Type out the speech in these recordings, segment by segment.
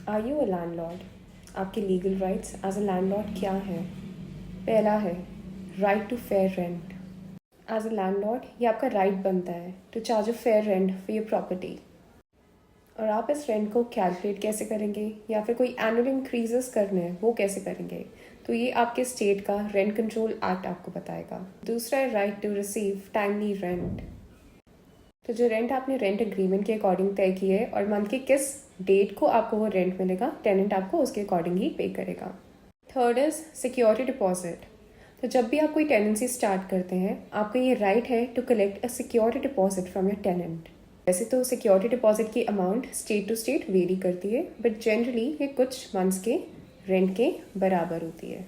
Are you a landlord? आपके legal rights as a landlord क्या है? पहला है right to fair rent. As a landlord ये आपका राइट बनता है to charge a fair rent for your property. और आप इस रेंट को कैलकुलेट कैसे करेंगे या फिर कोई एनुअल इंक्रीजेस करने हैं वो कैसे करेंगे, तो ये आपके स्टेट का रेंट कंट्रोल एक्ट आपको बताएगा। दूसरा है right to receive timely rent. तो जो रेंट आपने रेंट एग्रीमेंट के अकॉर्डिंग तय की है और मंथ की किस डेट को आपको वो रेंट मिलेगा, टेनेंट आपको उसके अकॉर्डिंग ही पे करेगा। Third is security deposit. तो जब भी आप कोई टेनेंसी स्टार्ट करते हैं, आपका ये राइट है to collect a security deposit from your tenant. वैसे तो सिक्योरिटी डिपॉजिट की amount state to state vary करती है, बट जनरली ये कुछ मंथ्स के रेंट के बराबर होती है।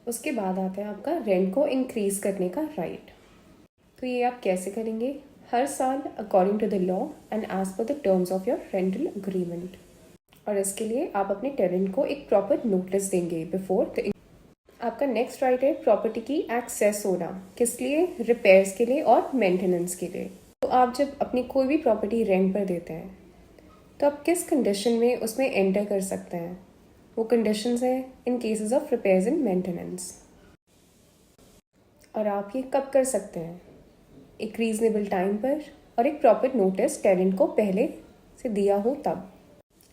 उसके बाद आता है आपका रेंट को इंक्रीज करने का राइट। तो ये आप कैसे करेंगे? हर साल according to the law and as per the terms of your rental agreement. और इसके लिए आप अपने टेनेंट को एक प्रॉपर नोटिस देंगे बिफोर द। आपका नेक्स्ट राइट है प्रॉपर्टी की एक्सेस होना। किस लिए? रिपेयर्स के लिए और मेंटेनेंस के लिए। तो आप जब अपनी कोई भी प्रॉपर्टी रेंट पर देते हैं तो आप किस कंडीशन में उसमें एंटर कर सकते हैं? वो कंडीशंस हैं in cases of repairs and maintenance. और आप ये कब कर सकते हैं? एक रीजनेबल टाइम पर और एक प्रॉपर नोटिस टेनेंट को पहले से दिया हो तब।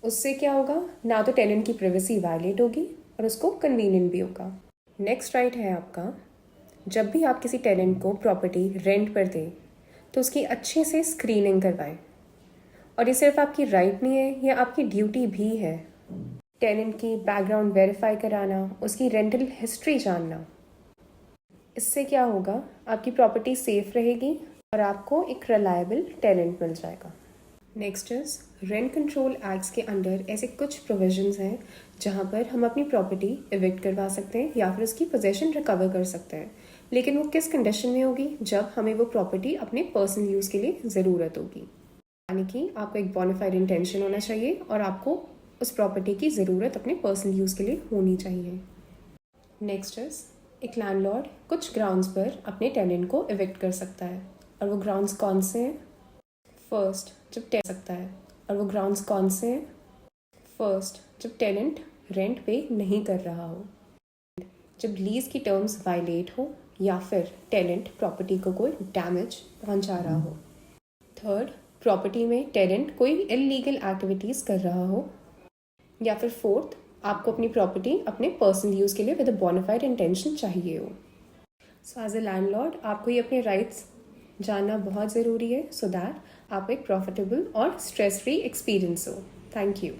उससे क्या होगा? ना तो टेनेंट की प्राइवेसी वायलेट होगी और उसको कन्वीनियंट भी होगा। नेक्स्ट राइट है आपका, जब भी आप किसी टेनेंट को प्रॉपर्टी रेंट पर दें तो उसकी अच्छे से स्क्रीनिंग करवाएं। और ये सिर्फ आपकी राइट नहीं है, ये आपकी ड्यूटी भी है। टेनेंट की बैकग्राउंड वेरीफाई कराना, उसकी रेंटल हिस्ट्री जानना। इससे क्या होगा? आपकी प्रॉपर्टी सेफ रहेगी और आपको एक रिलायबल टेनेंट मिल जाएगा। Next is rent control acts के अंडर ऐसे कुछ प्रोविजंस हैं जहाँ पर हम अपनी प्रॉपर्टी इविक्ट करवा सकते हैं या फिर उसकी पोजेशन रिकवर कर सकते हैं, लेकिन वो किस कंडीशन में होगी? जब हमें वो प्रॉपर्टी अपने पर्सनल यूज़ के लिए ज़रूरत होगी। यानी कि आपको एक बोनाफाइड इंटेंशन होना चाहिए और आपको उस प्रॉपर्टी की ज़रूरत अपने पर्सनल यूज़ के लिए होनी चाहिए। नेक्स्ट इज एक लैंडलॉर्ड कुछ ग्राउंड्स पर अपने टेनेंट को इविक्ट कर सकता है। और वो ग्राउंड्स कौन से हैं? फर्स्ट, जब टेनेंट सकता है। और वो ग्राउंड्स कौन से हैं? फर्स्ट, जब टेनेंट रेंट पे नहीं कर रहा हो, जब लीज की टर्म्स वायलेट हो या फिर टेनेंट प्रॉपर्टी को कोई डैमेज पहुंचा रहा हो। थर्ड, प्रॉपर्टी में टेनेंट कोई इलीगल एक्टिविटीज़ कर रहा हो। या फिर फोर्थ, आपको अपनी प्रॉपर्टी अपने पर्सनल यूज़ के लिए विद अ बोनाफाइड इंटेंशन चाहिए हो। सो एज अ लैंडलॉर्ड आपको ये अपने राइट्स जानना बहुत ज़रूरी है सो दैट आपको एक प्रॉफिटेबल और स्ट्रेस फ्री एक्सपीरियंस हो। Thank you.